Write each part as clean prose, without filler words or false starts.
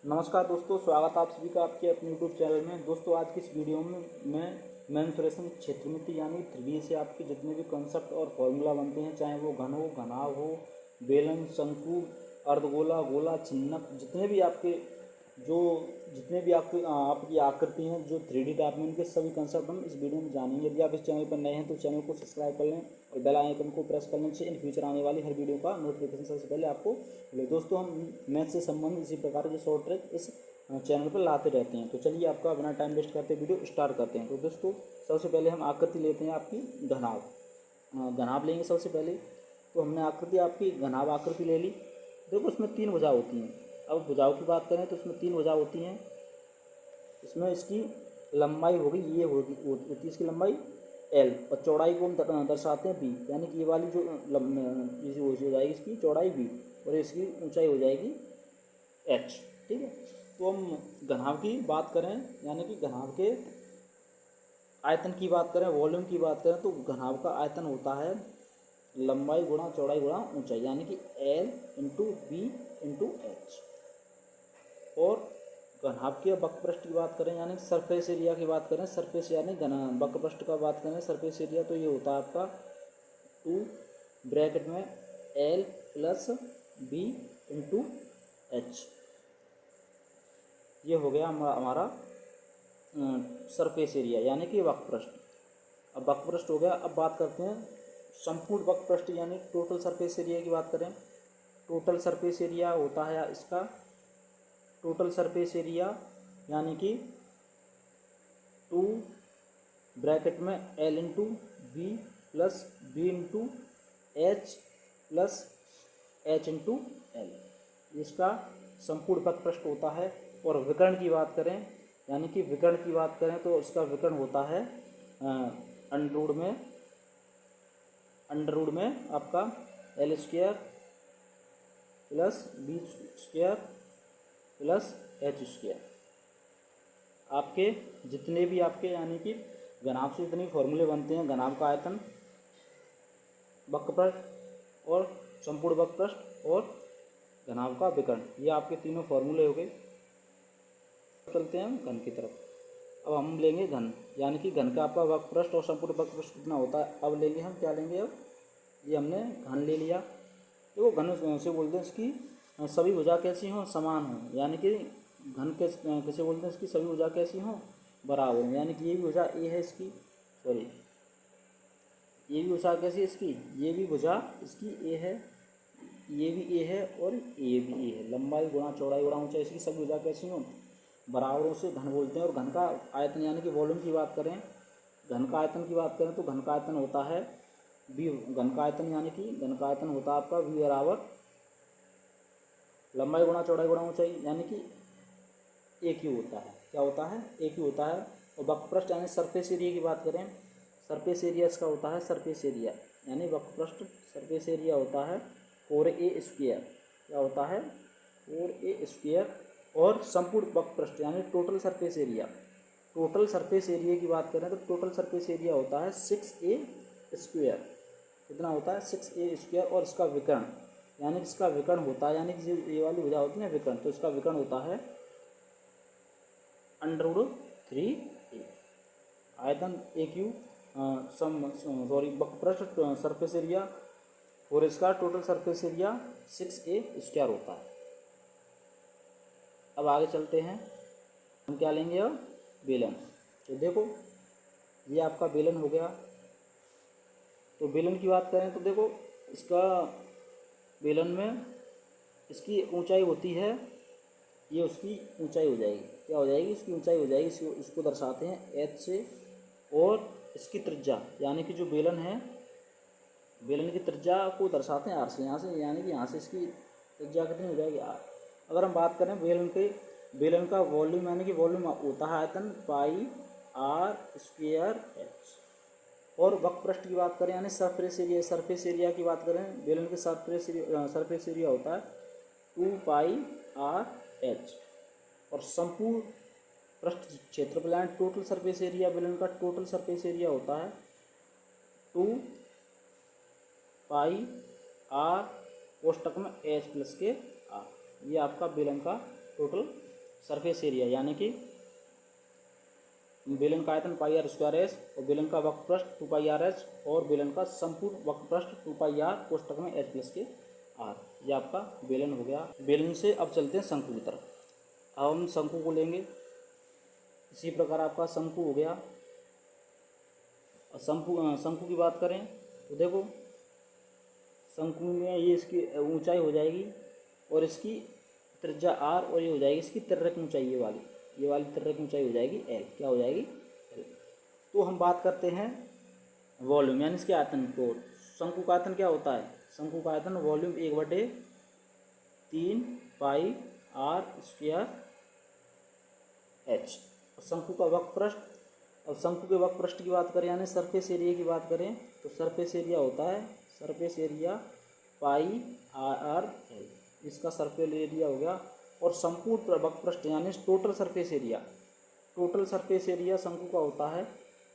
नमस्कार दोस्तों, स्वागत आप सभी का आपके अपने यूट्यूब चैनल में। दोस्तों आज की इस वीडियो में मैं मेंसुरेशन क्षेत्रमिति यानी 3D से आपके जितने भी कॉन्सेप्ट और फॉर्मूला बनते हैं, चाहे वो घन हो, घनाभ हो, बेलन, शंकु, अर्धगोला, गोला, छिन्नक, जितने भी आपकी आकृति हैं जो 3D टाइप में, उनके सभी कंसेप्ट हम इस वीडियो में जानेंगे। यदि आप इस चैनल पर नए हैं तो चैनल को सब्सक्राइब कर लें और बेल आइकन को प्रेस करने से इन फ्यूचर आने वाली हर वीडियो का नोटिफिकेशन सबसे पहले आपको मिले। दोस्तों हम मैथ से संबंधित इसी प्रकार के शॉर्ट ट्रिक इस चैनल पर लाते रहते हैं। तो चलिए आपका बिना टाइम वेस्ट करते वीडियो स्टार्ट करते हैं। तो दोस्तों सबसे पहले हम आकृति लेते हैं आपकी घनाभ। घनाभ लेंगे सबसे पहले। तो हमने आकृति आपकी घनाभ आकृति ले ली। देखो उसमें 3 भुजा होती हैं। अब भुजाओं की बात करें तो उसमें 3 भुजा होती हैं। इसमें इसकी लंबाई होगी, ये होती है इसकी लंबाई L, और चौड़ाई को हम दर्शाते हैं B, यानी कि ये वाली जो हो जाएगी इसकी चौड़ाई B और इसकी ऊंचाई हो जाएगी H। ठीक है। तो हम घनाभ की बात करें, यानी कि घनाभ के आयतन की बात करें, वॉल्यूम की बात करें, तो घनाभ का आयतन होता है लंबाई गुणा चौड़ाई गुणा ऊंचाई, यानी कि L into B into H। और घनाभ के वक्रपृष्ठ की बात करें, यानी सरफेस एरिया की बात करें, सरफेस यानी वक्रपृष्ठ का बात करें सरफेस एरिया, तो ये होता है आपका 2 ब्रैकेट में L plus B into H। ये हो गया हमारा सरफेस एरिया यानी कि वक्रपृष्ठ। अब वक्रपृष्ठ हो गया। अब बात करते हैं संपूर्ण वक्रपृष्ठ यानी टोटल सरफेस एरिया की बात करें। टोटल सरफेस एरिया होता है इसका, टोटल सरफेस एरिया यानी कि 2 ब्रैकेट में L into B plus B into H plus H into L, इसका संपूर्ण वक्रपृष्ठ होता है। और विकर्ण की बात करें, यानी कि विकर्ण की बात करें तो इसका विकर्ण होता है अंडर रूट में आपका L square plus B square plus H square. आपके जितने भी आपके यानी कि घनाभ से जितने फॉर्मूले बनते हैं, घनाभ का आयतन, वक्रपृष्ठ और संपूर्ण वक्रपृष्ठ और घनाभ का विकर्ण, ये आपके तीनों फॉर्मूले हो गए। चलते हैं हम घन की तरफ। अब हम लेंगे घन, यानी कि घन का आपका वक्रपृष्ठ और संपूर्ण वक्रपृष्ठ कितना होता है। अब लेंगे हम क्या लेंगे, अब ये हमने घन ले लिया। देखो घन से बोलते हैं इसकी सभी भुजा कैसी हों, समान हों, यानी कि घन कैसे बोलते हैं इसकी सभी भुजा कैसी हों, बराबर हों। यानी कि ये भी भुजा ए है इसकी, सॉरी ये भी भुजा कैसी है इसकी, ये भी भुजा इसकी ए है, ये भी ए है और ये भी ए है। लंबाई गुणा चौड़ाई गुणा ऊंचाई, इसकी सभी भुजा कैसी हों, बराबरों से घन बोलते हैं। और घन का आयतन यानी कि वॉल्यूम की बात करें, घन का आयतन की बात करें तो घन का आयतन होता है बी। घन का आयतन यानी कि घन का आयतन होता है आपका बी बराबर लंबाई गुणा चौड़ाई गुणा ऊंचाई, यानी कि एक ही होता है। क्या होता है, एक ही होता है। और वक्रपृष्ठ यानी सरफेस एरिया की बात करें, सरफेस एरिया इसका होता है सरफेस एरिया, यानी वक्रपृष्ठ सरफेस एरिया होता है 4a स्क्वायर। क्या होता है, 4a स्क्वायर। और संपूर्ण वक्रपृष्ठ यानी total surface area, total surface area की बात करें तो टोटल सरफेस एरिया होता है 6a स्क्वायर। कितना होता है, 6a स्क्वायर। और इसका विकर्ण यानी कि इसका विकर्ण होता है, यानी कि ये वाली भुजा होती है ना विकर्ण, तो इसका विकर्ण होता है √3a। आयतन ए क्यू वक्रपृष्ठ सरफेस एरिया और इसका total surface area 6a square होता है। अब आगे चलते हैं, हम क्या लेंगे अब, बेलन। तो देखो ये आपका बेलन हो गया। तो बेलन की बात करें तो देखो इसका बेलन में इसकी ऊंचाई होती है, ये उसकी ऊंचाई हो जाएगी। क्या हो जाएगी, इसकी ऊंचाई हो जाएगी। इसको दर्शाते हैं H से। और इसकी त्रिज्या यानी कि जो बेलन है, बेलन की त्रिज्या को दर्शाते हैं R से, यहाँ से, यानी कि यहाँ से इसकी त्रिज्या कितनी हो जाएगी R। अगर हम बात करें बेलन का वॉल्यूम, यानी कि वॉल्यूम होता है आयतन पाई R स्क्वायर H। और वक्रपृष्ठ की बात करें यानी सरफेस एरिया की बात करें, बेलन के सरफेस एरिया होता है 2 पाई R H। और संपूर्ण पृष्ठ क्षेत्रफल यानी टोटल सरफेस एरिया, बेलन का टोटल सरफेस एरिया होता है 2 पाई R कोष्टक में H प्लस के R। ये आपका बेलन का टोटल सरफेस एरिया यानी कि बेलन का आयतन पाई आर स्क्वायर एच और बेलन का वक्र पृष्ठ 2 पाई आर एच और बेलन का संपूर्ण वक्र पृष्ठ 2 पाई आर कोष्टक में एच प्लस के आर। ये आपका बेलन हो गया। बेलन से अब चलते हैं शंकु की तरफ। अब हम शंकु को लेंगे। इसी प्रकार आपका शंकु हो गया। शंकु की बात करें तो देखो शंकु में ये इसकी ऊंचाई हो जाएगी और इसकी त्रिज्या आर और ये हो जाएगी इसकी तिर्यक ऊंचाई, ये वाली तिर्यक ऊंचाई हो जाएगी एल। क्या हो जाएगी? एल। तो हम बात करते हैं वॉल्यूम यानी इसके आयतन को। शंकु का आयतन क्या होता है? शंकु का आयतन volume 1/3 pi R square H. शंकु का वक्र पृष्ठ, और शंकु के वक्र पृष्ठ की बात करें यानी सरफेस एरिया की बात करें तो सरफेस एरिया होता है surface area pi R L. इसका सरफेस एरिया हो गया। और संपूर्ण वक्र पृष्ठ यानी टोटल सरफेस एरिया शंकु का होता है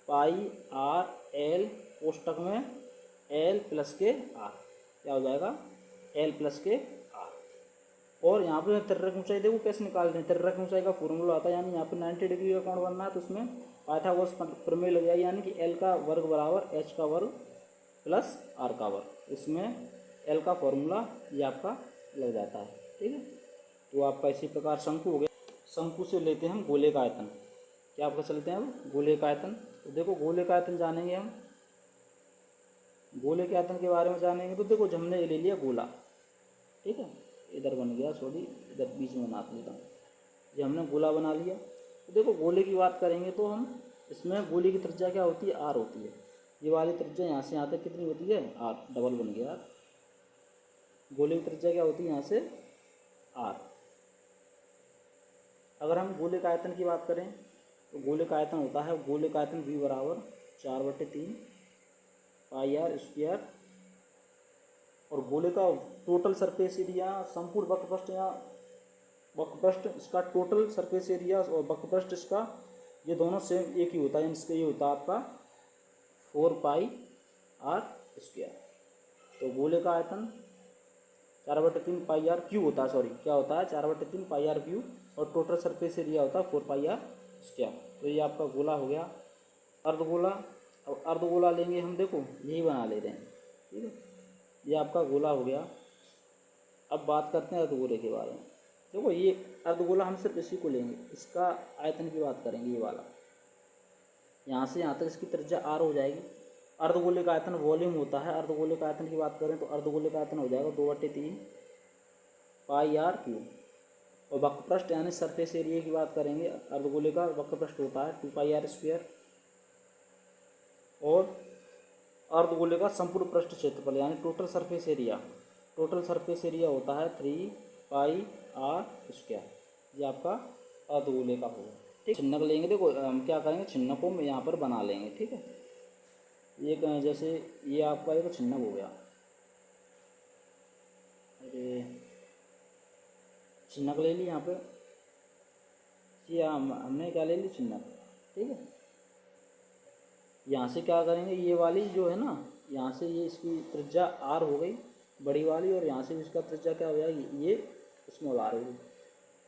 पाई आर एल कोष्टक में एल प्लस के आर। क्या हो जाएगा? एल प्लस के आर। और यहाँ पे तिर्यक ऊंचाई देखो कैसे निकाल रहे हैं। तिर्यक ऊंचाई का फॉर्मूला आता है यानी यहाँ पे 90 डिग्री का कोण बनना है तो उसमें पाइथागोरस प्रमेय लग जाएगी यानी कि एल का वर्ग बराबर एच का वर्ग प्लस आर का वर्ग। इसमें एल का फॉर्मूला ये आपका लग जाता है। ठीक है, तो आपका इसी प्रकार शंकु हो गया। शंकु से लेते हैं हम गोले का आयतन। क्या आपका चलते हैं अब गोले का आयतन। तो देखो गोले का आयतन जानेंगे हम। गोले के आयतन के बारे में जानेंगे तो देखो हमने ले लिया गोला। ठीक है, इधर बन गया, सॉरी इधर बीच में बना लेता हूँ। ये हमने गोला बना लिया। तो देखो गोले की बात करेंगे तो हम इसमें गोले की त्रिज्या क्या होती है? आर होती है। ये वाली त्रिज्या यहाँ से यहाँ तक कितनी होती है? आर। डबल बन गया। गोले की त्रिज्या क्या होती है? यहाँ से आर। अगर हम गोले का आयतन की बात करें तो गोले का आयतन होता है गोले का आयतन V बराबर 4/3 पाई आर स्क्वायर। और गोले का टोटल सरफेस एरिया संपूर्ण वक्रपृष्ठ या वक्रपृष्ठ इसका टोटल सरफेस एरिया और वक्रपृष्ठ इसका ये दोनों सेम एक ही होता है। इसका ये होता है आपका 4 पाई आर स्क्वायर। तो गोले का आयतन 4/3 पाई आर क्यू होता है, सॉरी क्या होता है? 4/3 पाई आर क्यू। और टोटल सरफेस एरिया होता है 4 पाई आर स्क्वायर। तो ये आपका गोला हो गया। अर्धगोला, अब अर्धगोला लेंगे हम। देखो यही बना ले रहे हैं। ठीक है, ये आपका गोला हो गया। अब बात करते हैं अर्धगोले के बारे में। देखो ये अर्धगोला हम सिर्फ इसी को लेंगे, इसका आयतन की बात करेंगे। ये वाला यहाँ से यहाँ तक इसकी त्रिज्या आर हो जाएगी। अर्धगोले का आयतन वॉल्यूम होता है। अर्धगोले का आयतन की बात करें तो अर्धगोले का आयतन हो जाएगा 2/3 पाई आर क्यू। और वक्रपृष्ठ यानी सरफेस एरिया की बात करेंगे, अर्धगोले का वक्रपृष्ठ होता है 2 पाई आर स्क्वायर। और अर्धगोले का संपूर्ण पृष्ठ क्षेत्रफल यानी टोटल सरफेस एरिया होता है 3 पाई आर स्क्वायर। ये आपका अर्धगोले का होगा। ठीक, छिन्नक लेंगे। देखो हम क्या करेंगे, छिन्नकों में यहाँ पर बना लेंगे। ठीक है, ये जैसे ये आपका एक छिन्नक हो गया। अरे छिन्नक ले ली यहाँ पे। ये हमने क्या ले ली? छिन्नक। ठीक है, यहाँ से क्या करेंगे, ये वाली जो है ना, यहाँ से ये इसकी त्रिज्या आर हो गई बड़ी वाली, और यहाँ से इसका त्रिज्या क्या हो जाएगी? ये स्मॉल आर होगी।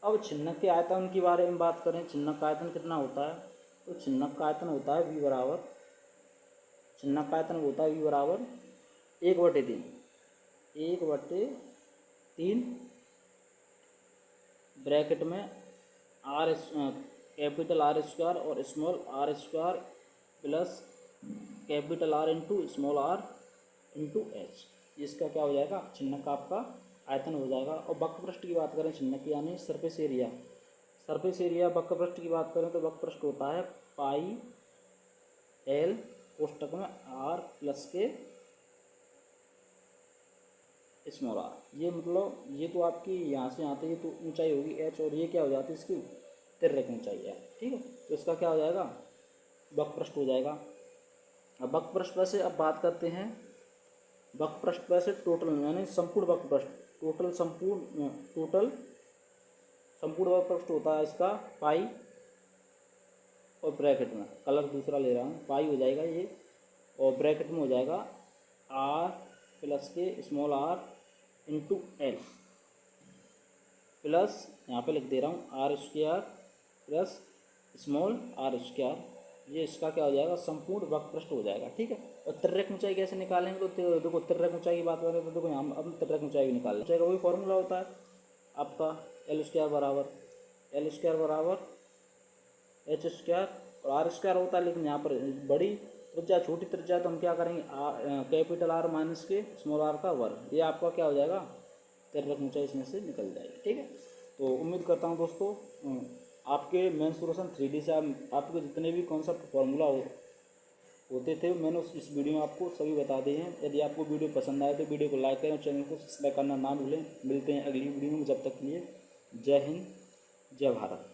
अब छिन्नक के आयतन के बारे में बात करें, छिन्नक का आयतन कितना होता है? तो छिन्नक का आयतन होता है V बराबर 1/3 ब्रैकेट में आर कैपिटल आर स्क्वायर और small R square plus capital R into small R into H. इसका क्या हो जाएगा? छिन्नक का आपका आयतन हो जाएगा। और वक्रपृष्ठ की बात करें छिन्नक की यानी सरफेस एरिया वक्रपृष्ठ की बात करें तो वक्रपृष्ठ होता है पाई एल कोष्टक में आर प्लस के स्मॉल आर। ये मतलब ये तो आपकी यहाँ से यहाँ तक ये तो ऊंचाई होगी एच, और ये क्या हो जाती है? इसकी तिर्यक ऊंचाई है। ठीक है, तो इसका क्या हो जाएगा? वक्रपृष्ठ हो जाएगा। अब वक्रपृष्ठ पर से अब बात करते हैं। वक्रपृष्ठ पर से टोटल यानी संपूर्ण वक्रपृष्ठ, टोटल संपूर्ण वक्रपृष्ठ होता है इसका पाई, और ब्रैकेट में कलर दूसरा ले रहा हूँ, पाई हो जाएगा ये, और ब्रैकेट में हो जाएगा आर प्लस के small R into L. Plus यहाँ पे लिख दे रहा हूँ R square plus small R square, ये इसका क्या हो जाएगा, संपूर्ण वक्रपृष्ठ हो जाएगा। ठीक है। और तिर्यक ऊंचाई कैसे निकालेंगे, तो देखो तिर्यक ऊंचाई की बात करें तो देखो यहाँ अब तिर्यक ऊंचाई भी निकाल जाएगा, वही फॉर्मूला होता है आपका एल स्क्वायर बराबर एच स्क्वायर और आर स्क्वायर होता है। लेकिन यहाँ पर बड़ी त्रिज्या छोटी त्रिज्या तो हम क्या करेंगे, कैपिटल आर माइनस के स्मॉल आर का वर्ग, ये आपका क्या हो जाएगा, तिर्यक ऊंचाई इसमें से निकल जाएगी। ठीक है। तो उम्मीद करता हूँ दोस्तों आपके मेंसुरेशन 3D से आपके जितने भी कॉन्सेप्ट फार्मूला होते थे मैंने इस वीडियो में आपको सभी बता दिए हैं। यदि आपको वीडियो पसंद आए तो वीडियो को लाइक करें और चैनल को सब्सक्राइब करना ना भूलें। मिलते हैं अगली वीडियो में, जब तक के लिए जय हिंद जय भारत।